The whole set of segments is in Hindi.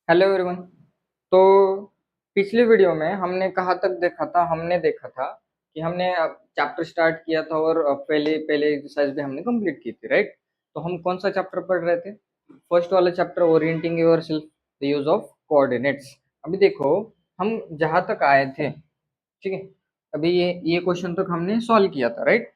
Hello everyone. तो पिछली वीडियो में हमने देखा था कि हमने चैप्टर स्टार्ट किया था और पहले पहले एक्सरसाइज भी हमने कंप्लीट की थी, राइट। तो हम कौन सा चैप्टर पढ़ रहे थे? फर्स्ट वाला chapter, orienting yourself, the use of coordinates. अभी देखो, हम जहां तक आए थे, ठीक है। अभी ये क्वेश्चन तक हमने सॉल्व किया था, राइट।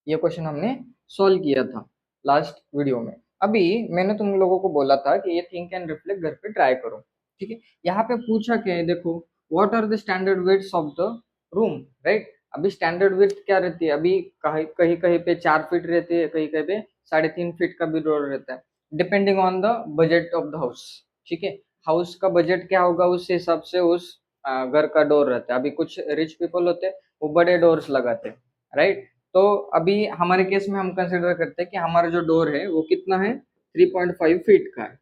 ये क्वेश्चन हमने सॉल्व किया था लास्ट वीडियो में। अभी मैंने तुम लोगों को बोला था कि ये थिंक एंड रिफ्लेक्ट घर पे ट्राई करो, ठीक है। यहाँ पे पूछा क्या है, देखो, what are the standard weights of the room, right. अभी स्टैंडर्ड वेट क्या रहती है? अभी कहीं कहीं कहीं पे 4 फीट रहती है, कहीं कहीं पे 3.5 फीट का भी डोर रहता है, depending on the budget of the house, ठीक है। हाउस का बजट क्या होगा, उस हिसाब से उस घर का डोर रहता है। अभी कुछ रिच पीपल होते हैं, वो बड़े डोर्स लगाते हैं, राइट। तो अभी हमारे केस में हम कंसिडर करते हैं कि हमारा जो डोर है वो कितना है, 3.5 फीट का है,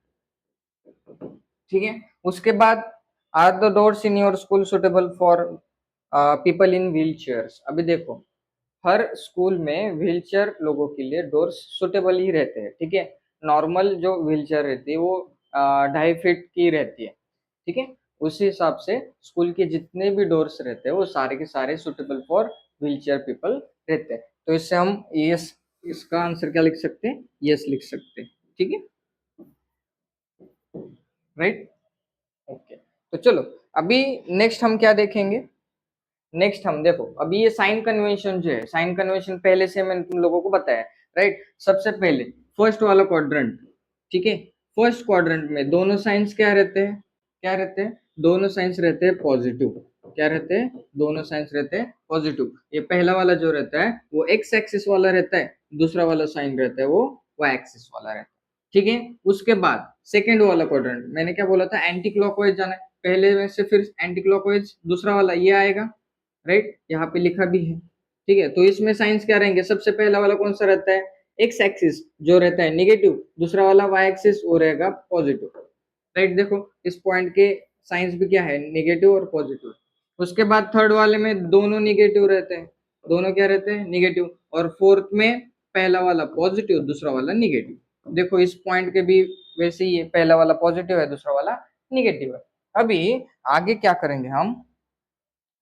ठीक है। उसके बाद, are the doors in your school suitable for people in wheelchairs? अभी देखो, हर स्कूल में व्हील चेयर लोगों के लिए डोर्स सुटेबल ही रहते हैं, ठीक है। नॉर्मल जो व्हील चेयर रहती है वो 2.5 फीट की रहती है, ठीक है। उसी हिसाब से स्कूल के जितने भी डोर्स रहते हैं वो सारे के सारे suitable for wheel chair people रहते हैं। तो इससे हम यस, इसका आंसर क्या लिख सकते हैं? यस लिख सकते हैं, ठीक है, राइट। ओके, तो चलो, अभी नेक्स्ट हम क्या देखेंगे? नेक्स्ट हम देखो, अभी ये साइन कन्वेंशन जो है, साइन कन्वेंशन पहले से मैंने तुम लोगों को बताया, राइट। सबसे पहले फर्स्ट वाला क्वाड्रेंट, ठीक है। फर्स्ट क्वाड्रेंट में दोनों साइंस क्या रहते हैं? क्या रहते हैं? दोनों साइंस रहते हैं पॉजिटिव। क्या रहते हैं? दोनों साइंस रहते हैं पॉजिटिव। ये पहला वाला जो रहता है वो एक्स एक्सिस वाला रहता है, दूसरा वाला साइन रहता है वो वाई एक्सिस वाला रहता है, ठीक है। उसके बाद सेकेंड वाला क्वाड्रेंट, मैंने क्या बोला था, एंटी क्लॉकवाइज जाना है। पहले में से फिर एंटी क्लॉकवाइज दूसरा वाला ये आएगा, राइट। यहाँ पे लिखा भी है, ठीक है। तो इसमें साइंस क्या रहेंगे? सबसे पहला वाला कौन सा रहता है? एक्स एक्सिस जो रहता है निगेटिव, दूसरा वाला वाई एक्सिस वो रहेगा पॉजिटिव, राइट। देखो, इस पॉइंट के साइंस भी क्या है, निगेटिव और पॉजिटिव। उसके बाद थर्ड वाले में दोनों निगेटिव रहते हैं, दोनों क्या रहते हैं? निगेटिव। और फोर्थ में पहला वाला पॉजिटिव, दूसरा वाला निगेटिव। देखो, इस पॉइंट के भी वैसे ही है, पहला वाला पॉजिटिव है, दूसरा वाला निगेटिव है। अभी आगे क्या करेंगे हम?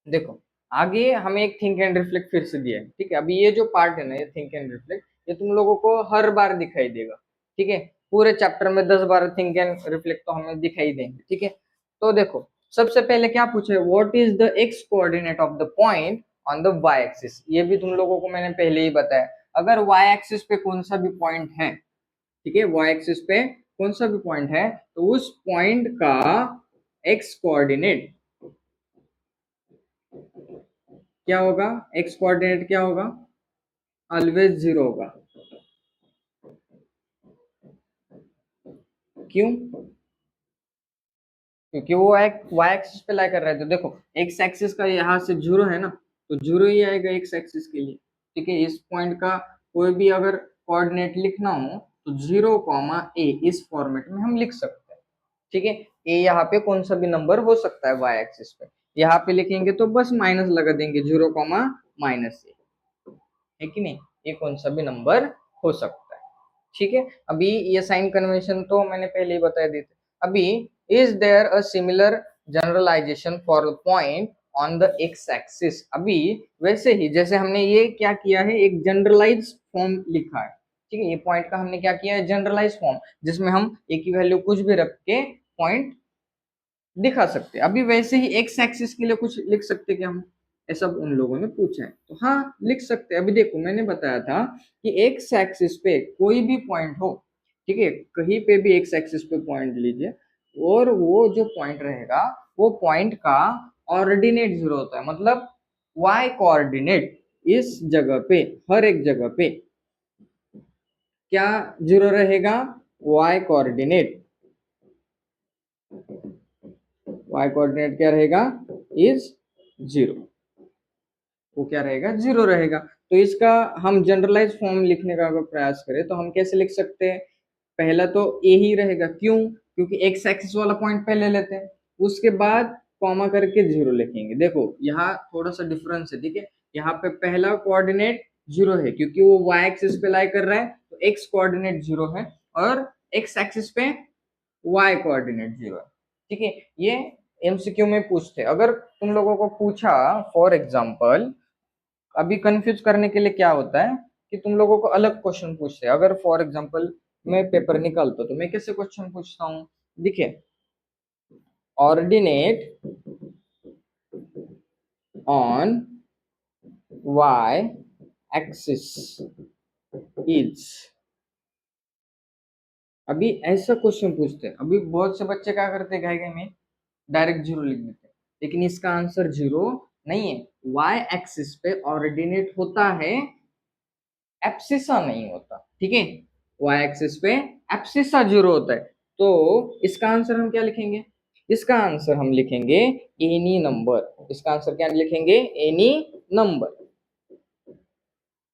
देखो, आगे हमें एक थिंक एंड रिफ्लेक्ट फिर से दिया है, ठीक है। अभी ये जो पार्ट है ना, ये थिंक एंड रिफ्लेक्ट, ये तुम लोगों को हर बार दिखाई देगा, ठीक है। पूरे चैप्टर में 10 बार थिंक एंड रिफ्लेक्ट तो हमें दिखाई देंगे, ठीक है। तो देखो, सबसे पहले क्या पूछा है, what is the x coordinate of the point on the y axis? ये भी तुम लोगों को मैंने पहले ही बताया। अगर वाई एक्सिस पे कौन सा भी पॉइंट है, ठीक है, वाई एक्सिस पे कौन सा भी पॉइंट है, तो उस पॉइंट का एक्स कोऑर्डिनेट क्या होगा? एक्स कोऑर्डिनेट क्या होगा? ऑलवेज 0 होगा। क्यों? क्योंकि वो एक वाई एक्सिस पे लाई कर रहा है। तो देखो, एक्स एक्सिस का यहाँ से 0 है ना, तो 0 ही आएगा एक्स एक्सिस के लिए, ठीक है। इस पॉइंट का कोई भी अगर कोऑर्डिनेट लिखना हो तो 0, a इस फॉर्मेट में हम लिख सकते हैं, ठीक है। ए यहाँ पे कौन सा भी नंबर हो सकता है वाई एक्सिस पे, यहाँ पे लिखेंगे तो बस माइनस लगा देंगे, 0, -a, है कि नहीं? ये कौन सा भी नंबर हो सकता है, ठीक है। अभी ये साइन कन्वेंशन तो मैंने पहले ही बता दी थी। अभी, is there a similar generalisation for the point on the x axis? अभी वैसे ही जैसे हमने ये क्या किया है, एक जनरलाइज फॉर्म लिखा है, ठीक है। ये पॉइंट का हमने क्या किया है, जनरलाइज फॉर्म, जिसमें हम एक ही वैल्यू कुछ भी रख के पॉइंट दिखा सकते हैं। अभी वैसे ही एक्स एक्सिस के लिए कुछ लिख सकते हैं क्या हम? ऐसा उन लोगों ने पूछा है, तो हाँ लिख सकते हैं। अभी देखो, मैंने बताया था कि एक्स एक्सिस पे कोई भी पॉइंट हो, ठीक है, कहीं पे भी एक्स एक्सिस पे पॉइंट लीजिए, और वो जो पॉइंट रहेगा वो पॉइंट का ऑर्डिनेट 0 होता है, मतलब वाई कोऑर्डिनेट इस जगह पे, हर एक जगह पे क्या 0 रहेगा? वाई कोऑर्डिनेट, वाई कोऑर्डिनेट क्या रहेगा? इज 0। वो क्या रहेगा? 0 रहेगा। तो इसका हम जनरलाइज फॉर्म लिखने का अगर प्रयास करें तो हम कैसे लिख सकते हैं? पहला तो ए ही रहेगा, क्यों? क्योंकि एक्स एक्सिस वाला पॉइंट पहले लेते हैं, उसके बाद कॉमा करके 0 लिखेंगे। देखो, यहाँ थोड़ा सा डिफरेंस है, ठीक है। यहाँ पे पहला कोऑर्डिनेट 0 है क्योंकि वो वाई एक्सिस पे लाई कर रहा है, तो एक्स कोऑर्डिनेट 0 है, और एक्स एक्सिस पे वाई कोऑर्डिनेट 0 है, ठीक है, ये एमसीक्यू में पूछते। अगर तुम लोगों को पूछा फॉर एग्जांपल, अभी कंफ्यूज करने के लिए क्या होता है कि तुम लोगों को अलग क्वेश्चन पूछते हैं। अगर फॉर एग्जांपल मैं पेपर निकालता हूं तो मैं कैसे क्वेश्चन पूछता हूँ, देखिए, ordinate on y axis is, अभी ऐसा क्वेश्चन पूछते हैं। अभी बहुत से बच्चे क्या करते हैं, घाई घाई में डायरेक्ट जीरो लिख देते हैं, लेकिन इसका आंसर जीरो नहीं है। y एक्सिस पे ऑर्डिनेट होता है, एप्सिसा नहीं होता, ठीक है। y एक्सिस पे एप्सिसा जीरो होता है। तो इसका आंसर हम क्या लिखेंगे, इसका आंसर हम लिखेंगे एनी नंबर। इसका आंसर क्या लिखेंगे, एनी नंबर।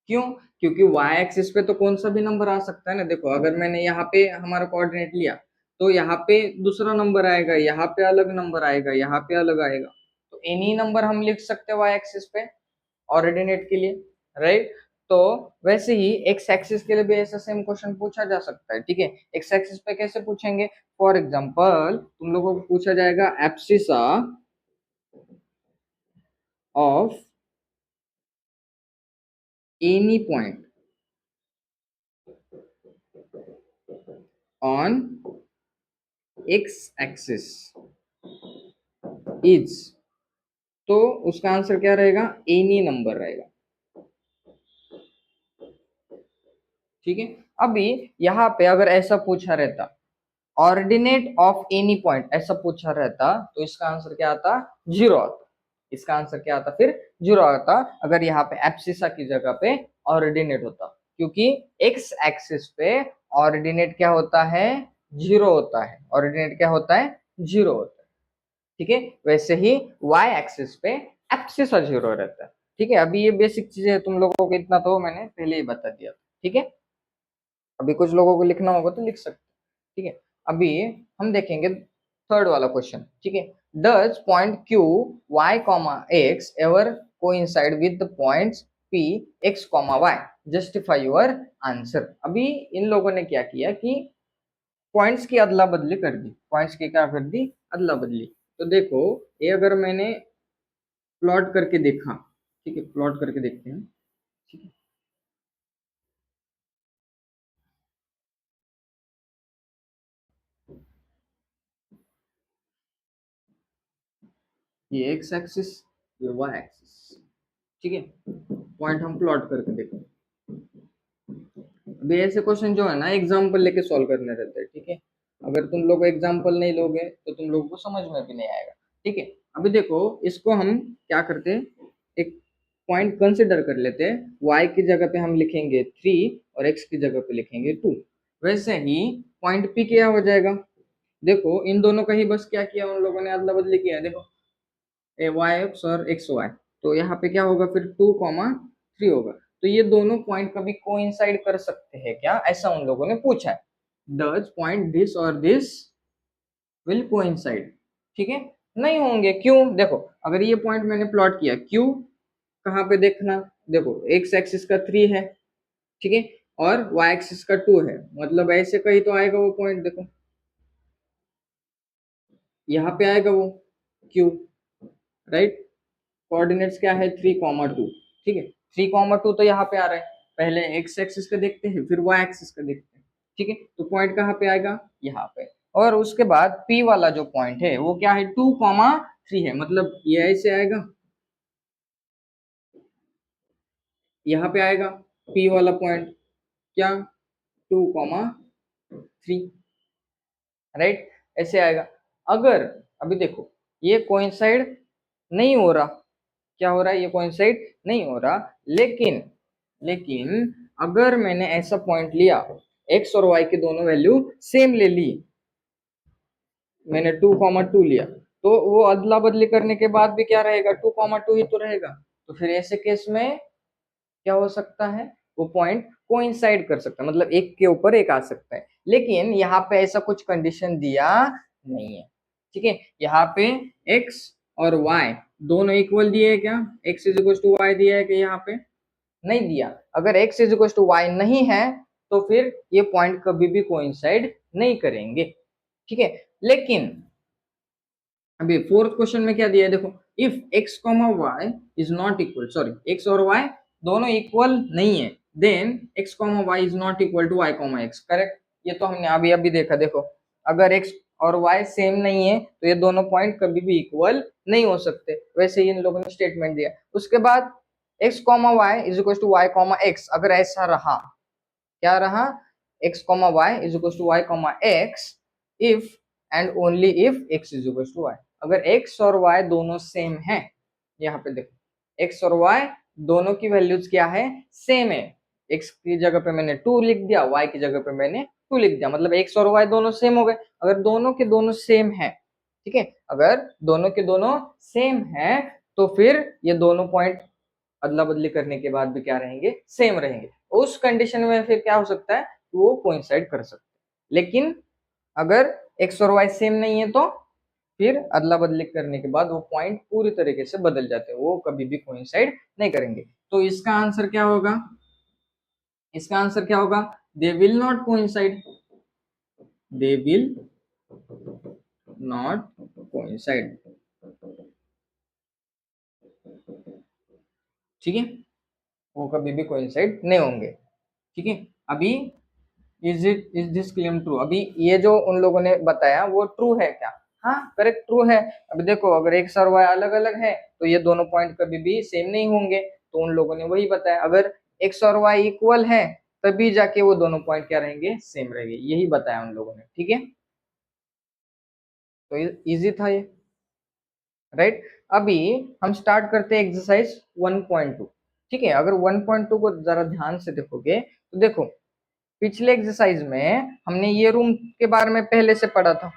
क्यों, क्योंकि y एक्सिस पे तो कौन सा भी नंबर आ सकता है ना। देखो, अगर मैंने यहाँ पे हमारा कोऑर्डिनेट लिया तो यहाँ पे दूसरा नंबर आएगा, यहाँ पे अलग नंबर आएगा, यहाँ पे अलग आएगा। तो एनी नंबर हम लिख सकते हैं y एक्सिस पे ऑर्डिनेट के लिए, राइट। तो वैसे ही एक्स एक्सिस के लिए भी ऐसा सेम क्वेश्चन पूछा जा सकता है, ठीक है। एक्स एक्सिस पे कैसे पूछेंगे, फॉर एग्जांपल तुम लोगों को पूछा जाएगा abscissa of any point on x axis is, तो उसका आंसर क्या रहेगा, एनी नंबर रहेगा, ठीक है। अभी यहाँ पे अगर ऐसा पूछा रहता, ऑर्डिनेट ऑफ एनी पॉइंट ऐसा पूछा रहता, तो इसका आंसर क्या आता, जीरो आता। इसका आंसर क्या आता, फिर जीरो आता, अगर यहाँ पे एब्सिसा की जगह पे ऑर्डिनेट होता। क्योंकि एक्स एक्सिस पे ऑर्डिनेट क्या होता है, जीरो होता है। ऑर्डिनेट क्या होता है, जीरो होता है, ठीक है। वैसे ही y एक्सिस पे एब्सिसा जीरो रहता है, ठीक है। अभी ये बेसिक चीजें तुम लोगों को इतना तो मैंने पहले ही बता दिया, ठीक है। अभी कुछ लोगों को लिखना होगा तो लिख सकते, ठीक है। अभी हम देखेंगे थर्ड वाला क्वेश्चन, ठीक है। Does point Q y comma x ever coincide with the points p x comma y, justify your answer. अभी इन लोगों ने क्या किया कि पॉइंट्स की अदला बदली कर दी। पॉइंट्स की क्या कर दी, अदला बदली। तो देखो, ये अगर मैंने प्लॉट करके देखा, ठीक है, प्लॉट करके देखते हैं, ठीक है। ये एक्स एक्सिस, ये वाई एक्सिस, ठीक है। पॉइंट हम प्लॉट करके देखते हैं। अभी ऐसे क्वेश्चन जो है ना, एग्जाम्पल लेके सॉल्व करने रहते हैं, ठीक है। अगर तुम लोग एग्जाम्पल नहीं लोगे तो तुम लोगों को समझ में भी नहीं आएगा, ठीक है। अभी देखो, इसको हम क्या करते हैं, एक पॉइंट कंसिडर कर लेते हैं। y की जगह पे हम लिखेंगे 3 और x की जगह पे लिखेंगे 2। वैसे ही पॉइंट p क्या हो जाएगा, देखो इन दोनों का ही बस क्या किया उन लोगों ने, अदला बदली किया। देखो, ए वाई एक्स और एक्स वाई, तो यहाँ पे क्या होगा फिर 2, 3 होगा। तो ये दोनों पॉइंट कभी कोइंसाइड कर सकते हैं क्या, ऐसा उन लोगों ने पूछा है। डज पॉइंट दिस और दिस विल कोइंसाइड, ठीक है। नहीं होंगे, क्यों, देखो अगर ये पॉइंट मैंने प्लॉट किया, क्यू कहाँ पे देखना, देखो एक्स एक्सिस का 3 है, ठीक है, और वाई एक्सिस का 2 है, मतलब ऐसे कहीं तो आएगा वो पॉइंट। देखो यहाँ पे आएगा वो क्यू, राइट। कोऑर्डिनेट्स क्या है, 3, 2, ठीक है। 3, 2 तो यहाँ पे आ रहा है। पहले एक्स एक्सिस का देखते हैं, फिर वाई एक्सिस का देखते हैं, ठीक है। तो पॉइंट कहाँ पे आएगा, यहाँ पे। और उसके बाद पी वाला जो पॉइंट है वो क्या है, 2, 3 है, मतलब ये ऐसे आएगा, यहाँ पे आएगा पी वाला पॉइंट, क्या, 2, 3, राइट, ऐसे आएगा। अगर अभी देखो ये कोइंसाइड नहीं हो रहा, क्या हो रहा है, ये कोइंसाइड नहीं हो रहा, लेकिन लेकिन अगर मैंने ऐसा पॉइंट लिया, एक्स और वाई की दोनों वैल्यू सेम ले ली, मैंने 2, 2 लिया, तो वो अदला बदली करने के बाद भी क्या रहेगा, 2, 2 ही तो रहेगा। तो फिर ऐसे केस में क्या हो सकता है, वो पॉइंट कोइंसाइड कर सकता है, मतलब एक के ऊपर एक आ सकता है। लेकिन यहाँ पे ऐसा कुछ कंडीशन दिया नहीं है, ठीक है। यहाँ पे x और y दोनों इक्वल दिए है क्या, x is equal to y दिया है कि यहाँ पे नहीं दिया। अगर x is equal to y नहीं है तो फिर ये पॉइंट कभी भी कोइंसाइड नहीं करेंगे, ठीक है। लेकिन अभी फोर्थ क्वेश्चन में क्या दिया है देखो, if x comma y is not equal, sorry x और y दोनों इक्वल नहीं है, then x comma y is not equal to y comma x, correct. ये तो हमने अभी अभी देखा, देखो अगर x और y सेम नहीं है तो ये दोनों पॉइंट कभी भी इक्वल नहीं हो सकते, वैसे ही इन लोगों ने स्टेटमेंट दिया। उसके बाद x comma y is equal to y comma x, अगर ऐसा रहा, क्या रहा, x comma y is equal to y comma x if and only if x is equal to y, अगर x और y दोनों सेम है, यहाँ पे देखो x और y दोनों की वैल्यूज क्या है, सेम है, x की जगह पे मैंने 2 लिख दिया, y की जगह पे मैंने 2 लिख दिया, मतलब x और y दोनों सेम हो गए। अगर दोनों के दोनों सेम है, ठीक है, अगर दोनों के दोनों सेम है तो फिर ये दोनों पॉइंट अदला बदली करने के बाद भी क्या रहेंगे, सेम रहेंगे। उस कंडीशन में फिर क्या हो सकता है, वो कोइंसाइड कर सकते हैं। लेकिन अगर एक्स और वाई सेम नहीं है तो फिर अदला बदली करने के बाद वो पॉइंट पूरी तरीके से बदल जाते हैं, वो कभी भी कोइंसाइड नहीं करेंगे। तो इसका आंसर क्या होगा, इसका आंसर क्या होगा, they will not coincide, they will not coincide, ठीक है, वो कभी भी कोइंसाइड नहीं होंगे, ठीक है। अभी इज दिस क्लेम ट्रू, अभी ये जो उन लोगों ने बताया वो ट्रू है क्या, हाँ करेक्ट ट्रू है। अभी देखो अगर एक्स और वाई अलग अलग है तो ये दोनों पॉइंट कभी भी सेम नहीं होंगे, तो उन लोगों ने वही बताया, अगर एक्स और वाई इक्वल है तभी जाके वो दोनों पॉइंट क्या रहेंगे, सेम रहेंगे, यही बताया उन लोगों ने, ठीक है। तो इजी था ये, राइट। अभी हम स्टार्ट करते हैं एक्सरसाइज 1.2, ठीक है। अगर 1.2 को जरा ध्यान से देखोगे तो देखो पिछले एक्सरसाइज में हमने ये रूम के बारे में पहले से पढ़ा था,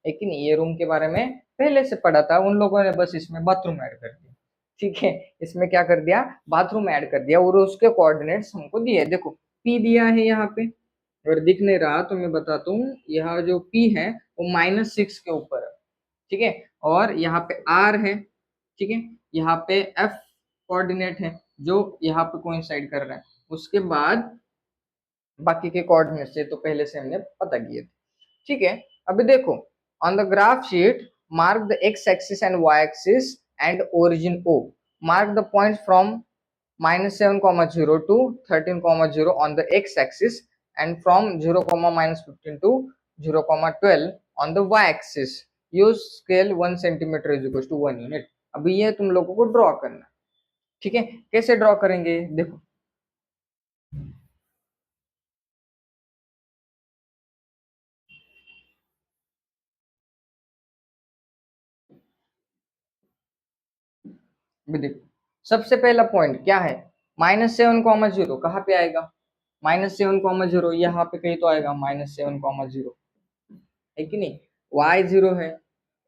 लेकिन ये रूम के बारे में पहले से पढ़ा था, उन लोगों ने बस इसमें बाथरूम ऐड कर दिया, ठीक है, इसमें क्या कर दिया, बाथरूम ऐड कर दिया, और उसके कोऑर्डिनेट्स हमको दिए, देखो पी दिया है यहाँ पे, अगर दिख नहीं रहा तो मैं बताता हूँ, यहाँ जो पी है वो -6 के ऊपर है, ठीक है, और यहाँ पे आर है, ठीक है, यहाँ पे एफ कोऑर्डिनेट है जो यहाँ पे कोइंसाइड कर रहा है, उसके बाद बाकी के कोऑर्डिनेट्स से तो पहले से हमने पता किए थे, ठीक है। अभी देखो on the graph sheet mark the x axis and y axis and origin O, mark the point from -7, 0 to 13, 0 on the x axis and from 0, -15 to 0, 12 on the y axis, use scale 1 centimeter is equal to 1 unit। अभी ये तुम लोगों को ड्रॉ करना, ठीक है, कैसे ड्रॉ करेंगे देखो, अभी देखो सबसे पहला पॉइंट क्या है, -7, 0 कहाँ पे आएगा, -7, 0 यहाँ पे कहीं तो आएगा, -7, 0 है कि नहीं, y 0 है,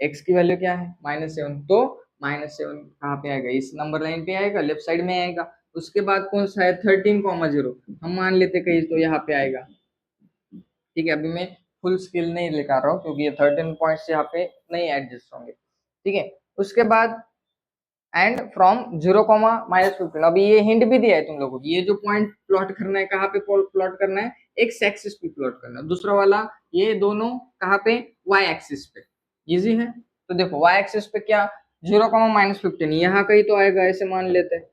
x की वैल्यू क्या है -7, तो -7 कहाँ पे आएगा, इस नंबर लाइन पे आएगा, लेफ्ट साइड में आएगा। उसके बाद कौन सा है 13, 0 हम मान लेते कहीं तो यहाँ पे आएगा, ठीक है, अभी मैं फुल स्केल नहीं लेकर रहा हूँ क्योंकि ये 13 पॉइंट्स यहाँ पे नहीं एडजस्ट होंगे, ठीक है। उसके बाद एंड फ्रॉम 0, -15, अभी ये हिंट भी दिया है तुम लोगों को, ये जो पॉइंट प्लॉट करना है कहाँ पे प्लॉट करना है, एक्स एक्सिस पे प्लॉट करना है, दूसरा वाला ये दोनों कहाँ पे, वाई एक्सिस पे, इजी है। तो देखो वाई एक्सिस पे क्या, 0, -15 यहाँ कहीं तो आएगा, ऐसे मान लेते हैं,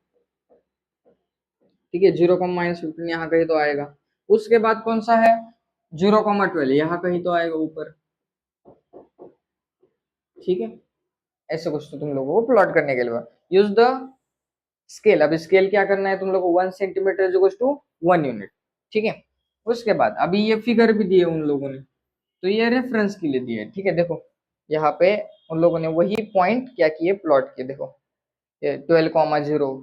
ठीक है, 0, -15 यहाँ कहीं तो आएगा। उसके बाद कौन सा है 0, 12 यहाँ कहीं तो आएगा ऊपर, ठीक है। ऐसे कुछ तो तुम लोगों को प्लॉट करने के लिए यूज द स्केल, अब स्केल क्या करना है तुम लोग को, 1 सेंटीमीटर इज टू 1 यूनिट, ठीक है। उसके बाद अभी ये फिगर भी दिए उन लोगों ने, तो ये रेफरेंस के लिए दिए, ठीक है। देखो यहाँ पे उन लोगों ने वही पॉइंट क्या किए, प्लॉट किए, देखो ये 12, 0,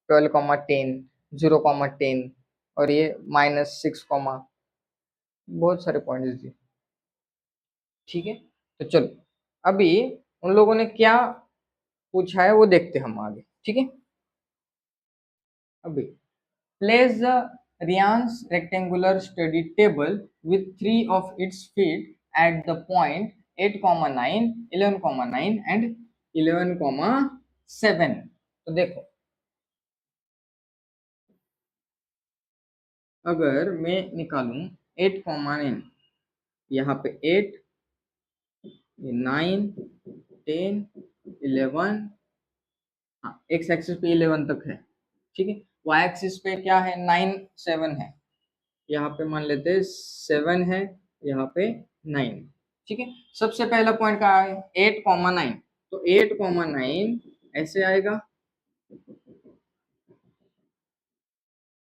12, 10, 0, 10 और ये -6, बहुत सारे पॉइंट्स दिए, ठीक है। तो चलो अभी उन लोगों ने क्या पूछा है वो देखते हैं हम आगे, ठीक है। अभी place the Ryan's rectangular study table with three of its feet at the point 8, 9, 11, 9 and 11, 7। तो देखो अगर मैं निकालूं 8, 9, यहाँ पे 8, ये 9 10, 11, हाँ एक्स एक्सिस पे 11 तक है, ठीक है। वाई एक्सिस पे क्या है, 9, 7 है, यहाँ पे मान लेते हैं 7 है, यहाँ पे 9, ठीक है। सबसे पहला पॉइंट कहाँ है, 8,9, तो 8,9 ऐसे आएगा,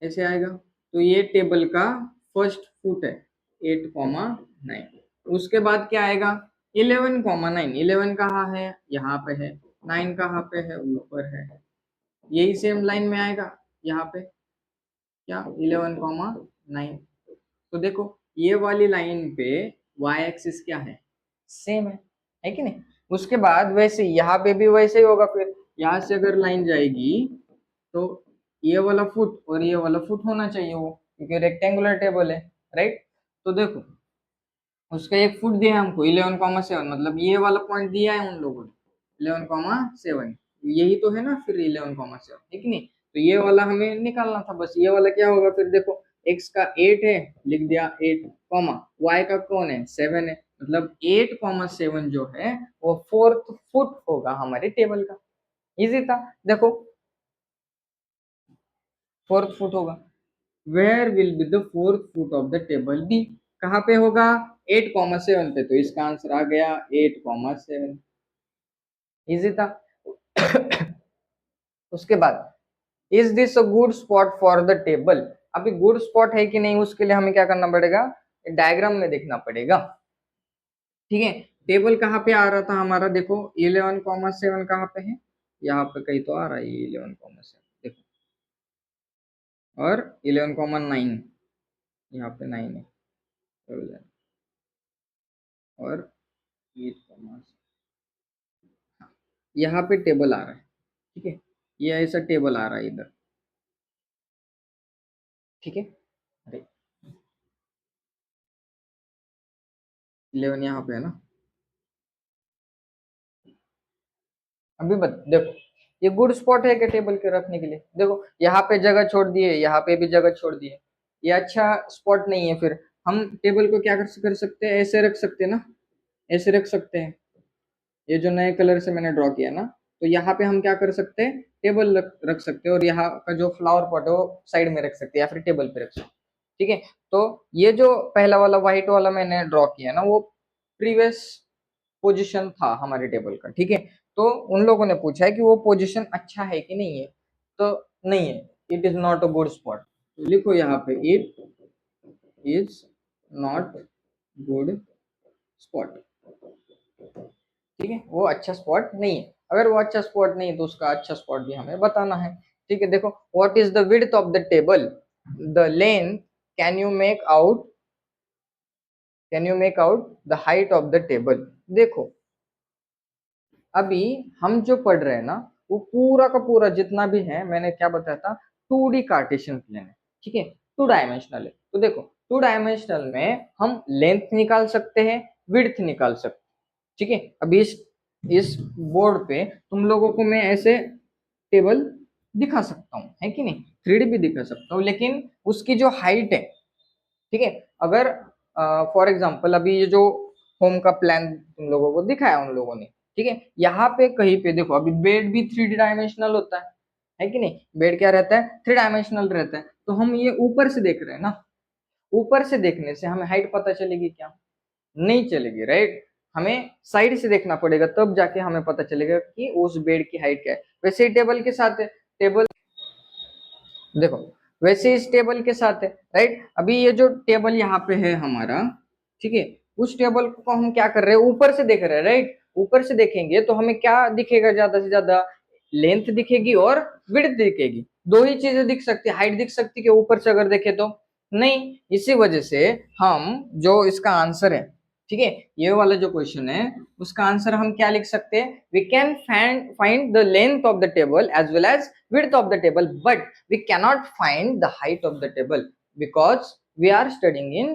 ऐसे आएगा। तो ये टेबल का फर्स्ट फुट है 8,9। उसके बाद क्या आएगा, 11,9, 11 कहाँ है, यहाँ पे है, 9 कहाँ पे है, ऊपर है, यही सेम लाइन में आएगा यहाँ पे, क्या 11,9। तो देखो ये वाली लाइन पे y एक्सिस क्या है, सेम है कि नहीं। उसके बाद वैसे यहाँ पे भी वैसे ही होगा, फिर यहाँ से अगर लाइन जाएगी तो ये वाला फुट और ये वाला फुट होना चाहिए वो, क्योंकि रेक्टेंगुलर टेबल है, राइट। तो देखो उसका एक फुट दिया है हमको 11,7, मतलब ये वाला पॉइंट दिया है उन लोगों ने 11,7, यही तो है ना फिर 11,7, ठीक नहीं। तो ये वाला हमें निकालना था, बस ये वाला क्या होगा, फिर देखो x का 8 है, लिख दिया 8, कॉमा y का कौन है 7 है, मतलब 8,7 जो है वो फोर्थ फुट होगा हमारे टेबल का। इजी था, देखो फोर्थ फुट होगा। Where will be the fourth foot of the table be, कहाँ पे होगा 8,7 पे, तो इसका आंसर आ गया 8,7। इजी था। उसके बाद is this a good spot for the table, अभी गुड स्पॉट है कि नहीं उसके लिए हमें क्या करना पड़ेगा, डायग्राम में देखना पड़ेगा, ठीक है। टेबल कहाँ पे आ रहा था हमारा, देखो 11,7 कहाँ पे है, यहाँ पे कहीं तो आ रहा है 11,7, देखो, और 11,9 यहाँ पे 9 है, और 8, यहाँ पे टेबल आ रहा है, ठीक है, ये ऐसा टेबल आ रहा है इधर, ठीक है। अरे 11 यहाँ पे है ना, अभी देखो ये गुड स्पॉट है क्या टेबल के रखने के लिए, देखो यहाँ पे जगह छोड़ दिए, यहाँ पे भी जगह छोड़ दिए, ये अच्छा स्पॉट नहीं है। फिर हम टेबल को क्या कर सकते हैं, ऐसे रख सकते हैं ना, ऐसे रख सकते हैं, ये जो नए कलर से मैंने ड्रॉ किया ना, तो यहाँ पे हम क्या कर सकते हैं, टेबल रख सकते हैं, और यहाँ का जो फ्लावर पॉट है वो साइड में रख सकते हैं, या फिर टेबल पे रख सकते हैं, ठीक है। तो ये जो पहला वाला व्हाइट वाला मैंने ड्रॉ किया ना, वो प्रीवियस पोजीशन था हमारे टेबल का, ठीक है। तो उन लोगों ने पूछा है कि वो पोजीशन अच्छा है कि नहीं है, तो नहीं है, it is not a good spot, तो लिखो यहाँ पे it is not good spot, ठीक है, वो अच्छा स्पॉट नहीं है। अगर वो अच्छा स्पॉट नहीं है तो उसका अच्छा स्पॉट भी हमें बताना है, ठीक है। देखो what is the width of the table, the length, can you make out, can you make out the height of the table. देखो अभी हम जो पढ़ रहे हैं ना, वो पूरा का पूरा जितना भी है, मैंने क्या बताया था, 2D कार्टेशियन प्लेन है, ठीक है, 2 डायमेंशनल है। तो देखो 2 डायमेंशनल में हम लेंथ निकाल सकते हैं, विड्थ निकाल सकते हैं, ठीक है। अभी इस बोर्ड पे तुम लोगों को मैं ऐसे टेबल दिखा सकता हूँ, है कि नहीं, 3D भी दिखा सकता हूँ, लेकिन उसकी जो हाइट है, ठीक है, अगर फॉर एग्जांपल अभी ये जो होम का प्लान तुम लोगों को दिखाया उन लोगों ने, ठीक है, यहाँ पे कहीं पे देखो अभी बेड भी 3D डायमेंशनल होता है कि नहीं, बेड क्या रहता है, 3 डायमेंशनल रहता है। तो हम ये ऊपर से देख रहे हैं ना, ऊपर से देखने से हमें हाइट पता चलेगी क्या, नहीं चलेगी, राइट। हमें साइड से देखना पड़ेगा, तब जाके हमें पता चलेगा कि उस बेड की हाइट क्या है। वैसे ही टेबल के साथ है, टेबल देखो वैसे इस टेबल के साथ है, राइट। अभी ये जो टेबल यहाँ पे है हमारा, ठीक है, उस टेबल को हम क्या कर रहे हैं, ऊपर से देख रहे हैं, राइट। ऊपर से देखेंगे तो हमें क्या दिखेगा, ज्यादा से ज्यादा लेंथ दिखेगी और विड्थ दिखेगी, दो ही चीजें दिख सकती है, हाइट दिख सकती है ऊपर से अगर देखे तो नहीं। इसी वजह से हम जो इसका आंसर है, ठीक है, ये वाला जो क्वेश्चन है उसका आंसर हम क्या लिख सकते हैं, we can find the length of the table as well as width of the table, but we cannot find the height of the table because we are studying in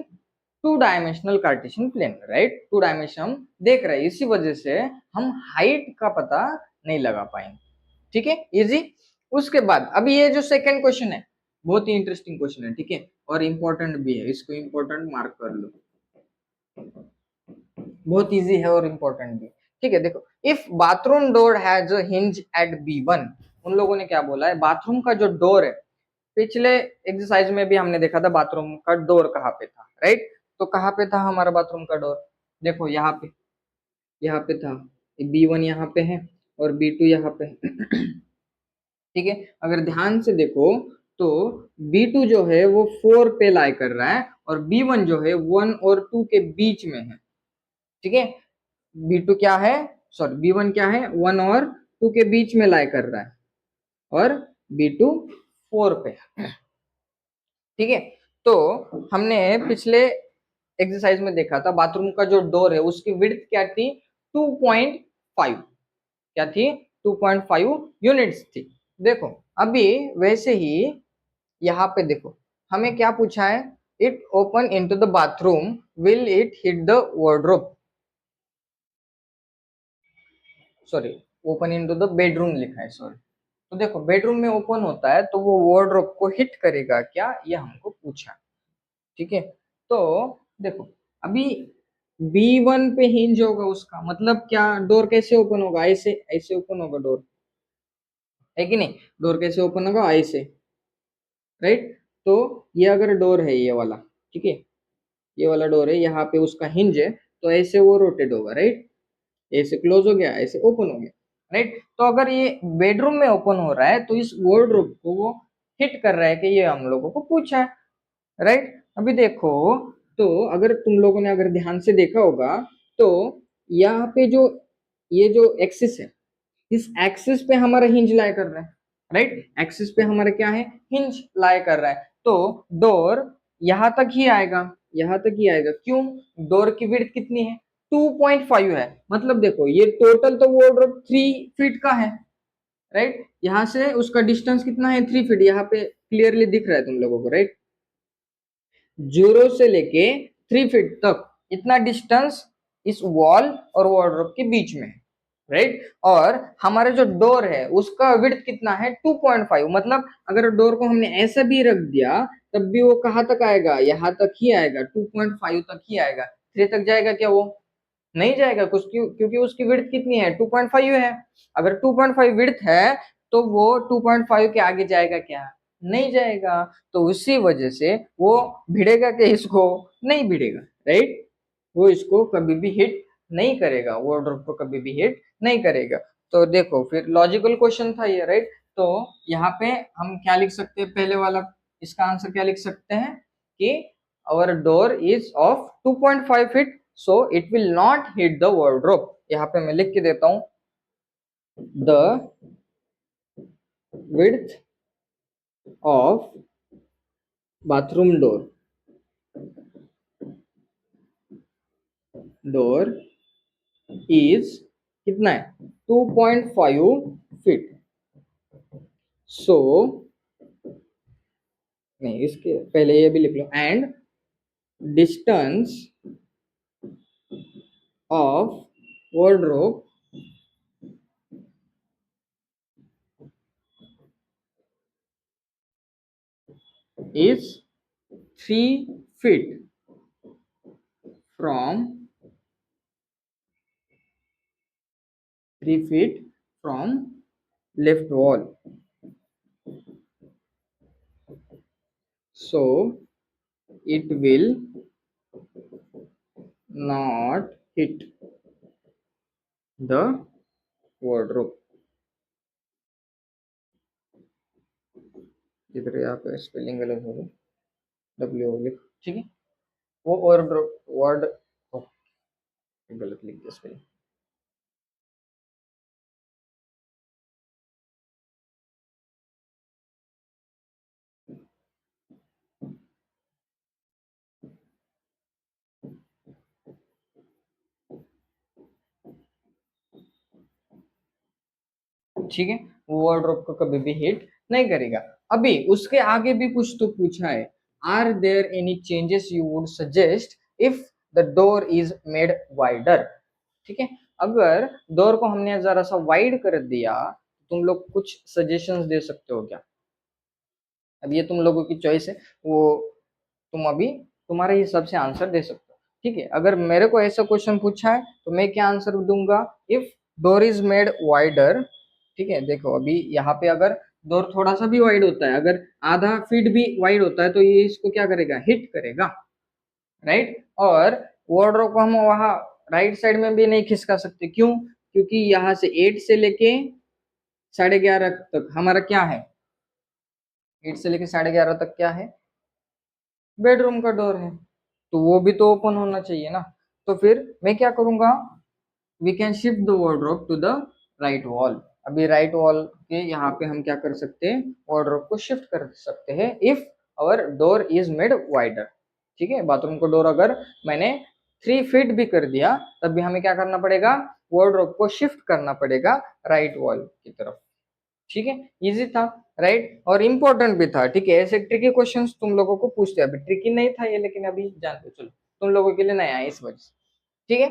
2 dimensional Cartesian plane, right. 2 dimension हम देख रहे हैं, इसी वजह से हम हाइट का पता नहीं लगा पाएंगे, ठीक है, इजी। उसके बाद अभी ये जो सेकंड क्वेश्चन है बहुत ही इंटरेस्टिंग क्वेश्चन है, ठीक है, और इंपॉर्टेंट भी है, इसको इंपॉर्टेंट मार्क कर लो, बहुत इजी है और इम्पोर्टेंट भी, ठीक है, देखो if bathroom door has a hinge at B1, उन लोगों ने क्या बोला है, बाथरूम का जो डोर है, पिछले एक्सरसाइज में भी हमने देखा था बाथरूम का डोर कहाँ पे था, राइट। तो कहाँ पे था हमारा बाथरूम का डोर, देखो यहाँ पे था, B1 यहाँ पे है और B2 यहाँ पे है। ठीक है, अगर ध्यान से देखो तो B2 जो है वो 4 पे लाई कर रहा है और B1 जो है 1 और 2 के बीच में है। ठीक है, B2 क्या है, सॉरी B1 क्या है, 1 और 2 के बीच में लाई कर रहा है और B2 4 पे है। ठीक है, तो हमने पिछले एक्सरसाइज में देखा था बाथरूम का जो डोर है उसकी विड्थ क्या थी, 2.5, क्या थी, 2.5 यूनिट्स थी। देखो अभी वैसे ही यहाँ पे देखो हमें क्या पूछा है, it open into the bathroom, will it hit the wardrobe, sorry open into the bedroom लिखा है, सॉरी। तो देखो बेडरूम में ओपन होता है तो वो वार्डरोब को हिट करेगा क्या, ये हमको पूछा। ठीक है, तो देखो अभी B1 पे हिंज होगा उसका, मतलब क्या, डोर कैसे ओपन होगा, ऐसे ऐसे ओपन होगा डोर, है कि नहीं, डोर कैसे ओपन होगा, ऐसे, राइट। तो ये अगर डोर है ये वाला, ठीक है, ये वाला डोर है, यहाँ पे उसका हिंज है, तो ऐसे वो रोटेट होगा, राइट, ऐसे क्लोज हो गया, ऐसे ओपन हो गया, राइट। तो अगर ये बेडरूम में ओपन हो रहा है तो इस वार्डरोब को वो हिट कर रहा है कि ये हम लोगों को पूछा है, राइट। अभी देखो, तो अगर तुम लोगों ने अगर ध्यान से देखा होगा तो यहाँ पे जो ये जो एक्सिस है, इस एक्सिस पे हमारा हिंज लाई कर रहा है, राइट, एक्सिस पे हमारा क्या है, हिंज लाई कर रहा है, तो डोर यहां तक ही आएगा, यहां तक ही आएगा, क्यों, डोर की विड्थ कितनी है, 2.5 है, मतलब देखो ये टोटल तो वार्डरोब 3 फीट का है, राइट, यहां से उसका डिस्टेंस कितना है, 3 फीट, यहाँ पे क्लियरली दिख रहा है तुम लोगों को, राइट, 0 से लेके 3 फीट तक इतना डिस्टेंस इस वॉल और वार्डरोब के बीच में है, राइट। और हमारा जो डोर है उसका विड्थ कितना है, 2.5, मतलब अगर डोर को हमने ऐसा भी रख दिया तब भी वो कहाँ तक आएगा, यहाँ तक ही आएगा, 2.5 तक ही आएगा, 3 तक जाएगा क्या, वो नहीं जाएगा, कुछ क्योंकि उसकी विड्थ कितनी है, 2.5 है। अगर 2.5 विड्थ है तो वो 2.5 के आगे जाएगा क्या, नहीं जाएगा, तो उसी वजह से वो भिड़ेगा कि इसको, नहीं भिड़ेगा, राइट, वो इसको कभी भी हिट नहीं करेगा, वार्डरोब को कभी भी हिट नहीं करेगा। तो देखो फिर लॉजिकल क्वेश्चन था ये, राइट। तो यहाँ पे हम क्या लिख सकते हैं, पहले वाला इसका आंसर क्या लिख सकते हैं कि our door is of 2.5 feet, so it will not hit the wardrobe। यहाँ पे मैं लिख के देता हूँ, the width of bathroom door is कितना है, 2.5 feet, so नहीं इसके पहले ये भी लिख लो, and distance of wardrobe is 3 feet from 3 feet from left wall, so it will not hit the wardrobe। इधर यहाँ पे स्पेलिंग गलत हो गई, डब्ल्यू लिख, ठीक है, वो वार्डरोब वर्ड गलत लिख दिया स्पेलिंग। ठीक है, वो वार्डरोब को कभी भी हिट नहीं करेगा। अभी उसके आगे भी कुछ तो पूछा है, are there any changes you would suggest if the door is made wider. ठीक है, अगर डोर को हमने जरा सा वाइड कर दिया, तुम लोग कुछ सजेशंस दे सकते हो क्या, अब ये तुम लोगों की चॉइस है, वो तुम अभी तुम्हारे हिसाब से आंसर दे सकते हो। ठीक है, अगर मेरे को ऐसा क्वेश्चन पूछा है तो मैं क्या आंसर दूंगा, if door is made wider. ठीक है, देखो अभी यहाँ पे अगर डोर थोड़ा सा भी वाइड होता है, अगर आधा फीट भी वाइड होता है तो ये इसको क्या करेगा, हिट करेगा, राइट। और वार्डरोब को हम वहां राइट साइड में भी नहीं खिसका सकते, क्यों, क्योंकि यहाँ से 8 से लेके 11:30 तक हमारा क्या है, 8 से लेके 11:30 तक क्या है, बेडरूम का डोर है, तो वो भी तो ओपन होना चाहिए ना। तो फिर मैं क्या करूंगा, we can shift the wardrobe to the right wall. अभी राइट वॉल के यहाँ पे हम क्या कर सकते हैं, वार्डरोब को शिफ्ट कर सकते हैं if our door is made wider. ठीक है, बाथरूम का डोर अगर मैंने 3 फीट भी कर दिया तब भी हमें क्या करना पड़ेगा, वार्डरोब को शिफ्ट करना पड़ेगा राइट वॉल की तरफ। ठीक है, इजी था, राइट, और इम्पोर्टेंट भी था। ठीक है, ऐसे ट्रिकी क्वेश्चंस तुम लोगों को पूछते हैं, अभी ट्रिकी नहीं था ये लेकिन अभी जानते हो, चलो तुम लोगों के लिए नया है इस वजह से। ठीक है।